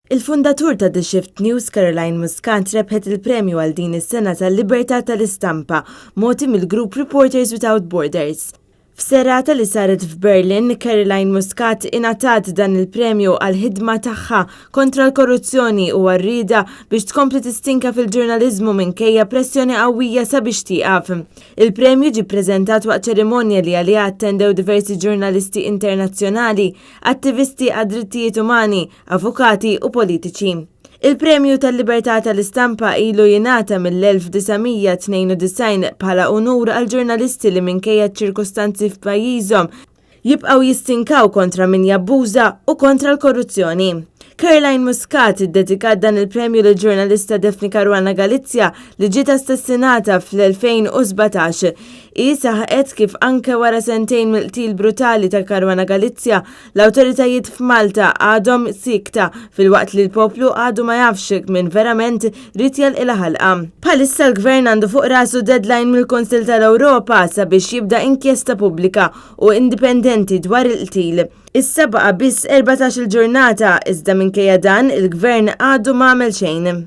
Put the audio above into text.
Il-fundatur ta' The Shift News Caroline Muscat rebħet il-premju għal din is-sena tal-Libertà tal-Istampa moti mill-grupp Reporters Without Borders. F'serata li saret f'Berlin, Caroline Muscat ingħatat dan il-premju għal ħidma tagħha kontra l-korruzzjoni u għarrida biex tkompli tistinka fil-ġurnaliżmu minkejja pressjoni qawwija sabiex tieqaf. Il-premju ġie ppreżentat waqt ċerimonja li għaliha attendew diversi ġurnalisti internazzjonali, attivisti għad-drittijiet umani, avukati u politiċi. Il-Premju tal-Libertà tal-Istampa ilu jingħata mill-1992 bħala unur għal ġurnalisti li minkejja ċirkustanzi f'pajjiżhom jibqgħu jistinkaw kontra min jabbuża u kontra l-korruzzjoni. Caroline Muscat iddedikat dan il-premju lil ġurnalista Daphne Caruana Galizia li ġiet assassinata fl-2017. I saħqet kif anke wara sentejn mill-qtil brutali ta' Caruana Galizia, l-awtoritajiet f'Malta għadhom sikta fil-waqt li l-poplu għadu ma jafx minn verament rid jalqilha ħalqa. Bħalissa l-Gvern għandu fuq rasu deadline mill-Kunsill tal-Ewropa sabiex jibda inkjesta pubblika u indipendenti dwar il-qtil. Issa baqa biss 14 il-ġurnata iżda minkejja dan il-Gvern għadu ma għamel xejn.